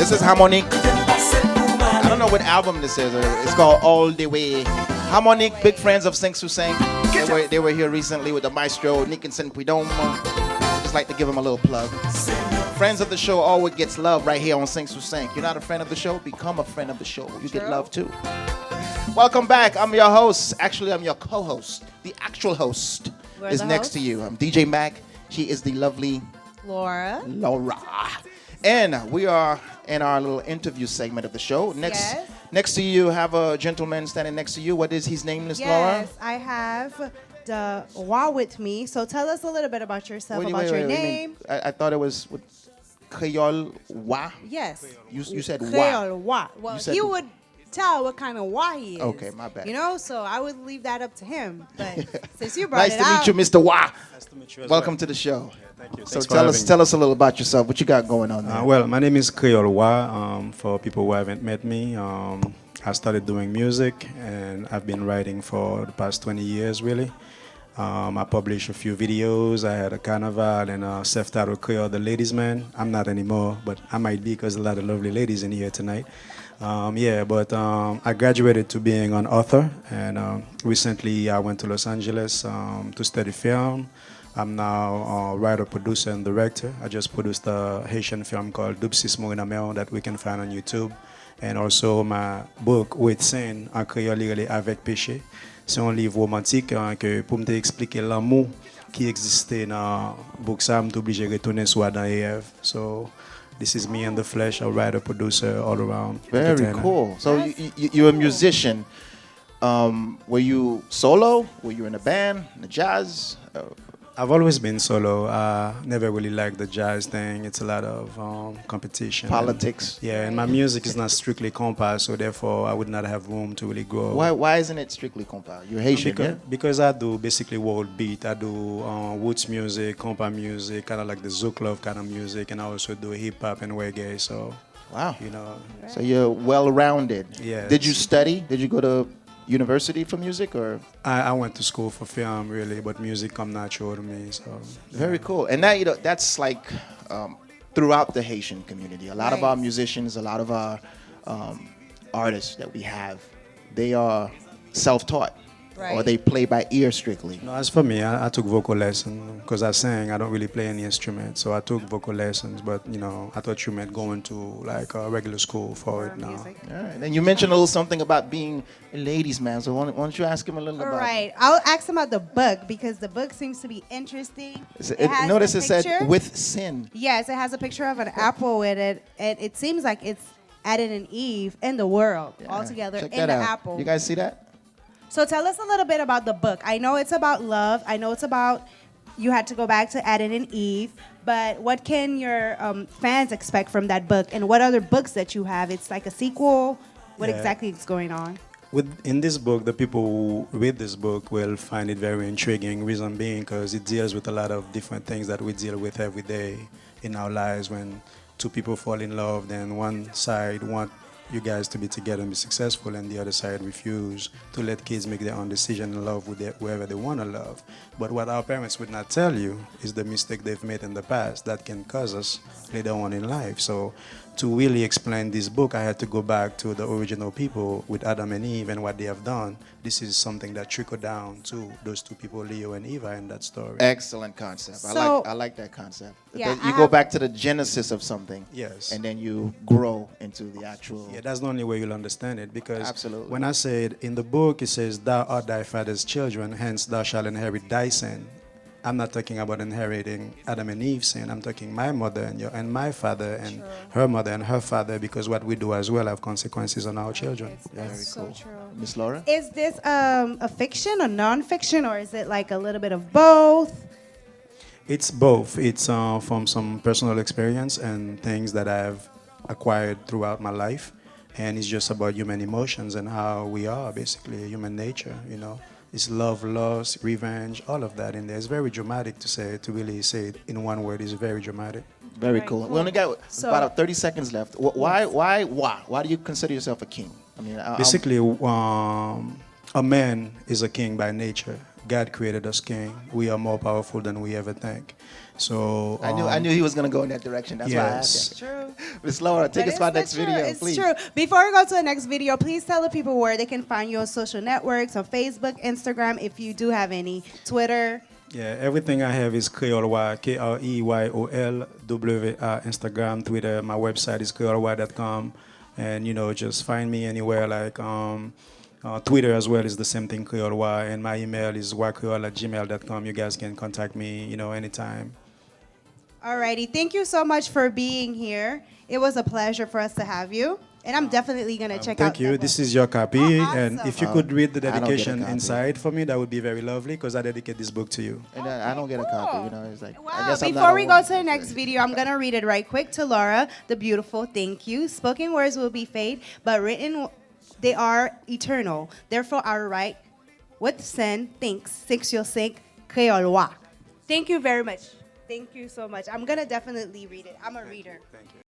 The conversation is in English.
This is Harmonic. I don't know what album this is. It's called All the Way. Harmonic, big friends of seg3. They were here recently with the maestro, Nick and Pidom. Just like to give them a little plug. Friends of the show always gets love right here on seg3. You're not a friend of the show? Become a friend of the show. You get love too. Welcome back. I'm your host. Actually, I'm your co-host. The actual host is next to you. I'm DJ Mac. She is the lovely Laura. And we are in our little interview segment of the show. Next to you, have a gentleman standing next to you. What is his name, Miss Laura? Yes, I have the Wa with me. So tell us a little bit about yourself, about your name. I thought it was KREYOL WA. Yes. You said Wa. KREYOL WA. Well, he would tell what kind of Wa he is. Okay, my bad. You know, so I would leave that up to him. But since you brought nice it to out. meet you, Mr. Wa. Nice to meet you as Welcome well. to the show. Yeah, thank you. So tell us a little about yourself. What you got going on there? Well, my name is KREYOL WA. For people who haven't met me, I started doing music, and I've been writing for the past 20 years, really. I published a few videos. I had a carnival and a self-titled KREYOL The Ladies Man. I'm not anymore, but I might be because a lot of lovely ladies in here tonight. I graduated to being an author, and recently I went to Los Angeles to study film. I'm now a writer, producer, and director. I just produced a Haitian film called Dupsis Morinamel that we can find on YouTube. And also my book, With Sin, en créole liré avec péché. C'est un livre romantique que pour m'expliquer l'amour qui existait dans le book ça, je suis obligé de retourner sur Adam et Ève. So this is me in the flesh, a writer, producer, all around. Very cool. So you're a musician. Were you solo? Were you in a band, in a jazz? I've always been solo. I never really liked the jazz thing. It's a lot of competition. Politics. And my music is not strictly compa, so therefore I would not have room to really grow. Why isn't it strictly compa? You're Haitian, because I do basically world beat. I do roots music, compa music, kind of like the Zouk Love kind of music, and I also do hip hop and reggae. So, wow, you know. So you're well-rounded. Yeah. Did you study? Did you go to university for music, or? I went to school for film, really, but music come natural to me. So very cool. And that that's like throughout the Haitian community. A lot of our musicians, a lot of our artists that we have, they are self-taught, or they play by ear strictly. No, as for me, I took vocal lessons because I sang. I don't really play any instrument, so I took vocal lessons. But you know, I thought you meant going to like a regular school for it now. Music. All right. And you mentioned a little something about being a ladies' man. So why don't you ask him a little about? All right, I'll ask him about the book because the book seems to be interesting. Notice it said "With Sin." Yes, it has a picture of an apple with it, and it seems like it's Adam and Eve in the world all together in the apple. You guys see that? So tell us a little bit about the book. I know it's about love. I know it's about you had to go back to Adam and Eve. But what can your fans expect from that book? And what other books that you have? It's like a sequel. What exactly is going on? In this book, the people who read this book will find it very intriguing. Reason being because it deals with a lot of different things that we deal with every day in our lives. When two people fall in love, then one side wants you guys to be together and be successful, and the other side refuse to let kids make their own decision and love with whoever they want to love. But what our parents would not tell you is the mistake they've made in the past that can cause us later on in life. So to really explain this book, I had to go back to the original people with Adam and Eve and what they have done. This is something that trickled down to those two people, Leo and Eva, in that story. Excellent concept. So, I like that concept. Yeah, you go back to the genesis of something. Yes. And then you grow into the actual. Yeah, that's the only way you'll understand it. Because absolutely. When I said in the book, it says, "Thou art thy father's children, hence thou shalt inherit thy sin." I'm not talking about inheriting Adam and Eve's sin. I'm talking my mother and my father and her mother and her father, because what we do as well have consequences on our children. That's so true. Miss Laura? Is this a fiction, a non-fiction, or is it like a little bit of both? It's both. It's from some personal experience and things that I've acquired throughout my life. And it's just about human emotions and how we are, basically, human nature, you know. It's love, loss, revenge, all of that in there. It's very dramatic to really say it in one word. It's very dramatic. Very cool. We only got about 30 seconds left. Why do you consider yourself a king? I mean, basically, a man is a king by nature, God created us king. We are more powerful than we ever think. So I knew he was gonna go in that direction. That's why I asked It's true. him. Miss Laura, take But us to our it's next true. video, It's please. true. Before we go to the next video, please tell the people where they can find you on social networks, on Facebook, Instagram, if you do have any, Twitter. yeah, everything I have is KREYOL WA, KREYOL WA, Instagram, Twitter. My website is KREYOLWA.com, and just find me anywhere like Twitter as well is the same thing, KREYOL WA, and my email is wakreol@gmail.com. You guys can contact me, anytime. Alrighty, thank you so much for being here. It was a pleasure for us to have you, and I'm definitely gonna check out. Thank you. that This book. is your copy, Oh, and awesome. if you could read the I don't get a dedication copy. inside for me, that would be very lovely because I dedicate this book to you. And I don't get a copy. It's like I Wow. guess I'm not Before a we go woman. to the next video, I'm gonna read it right quick to Laura, the beautiful. Thank you. Spoken words will be fade, but written they are eternal. Therefore, our right with sin thinks 6 KREYOL WA. Thank you very much. Thank you so much. I'm gonna definitely read it. I'm a reader. Thank you.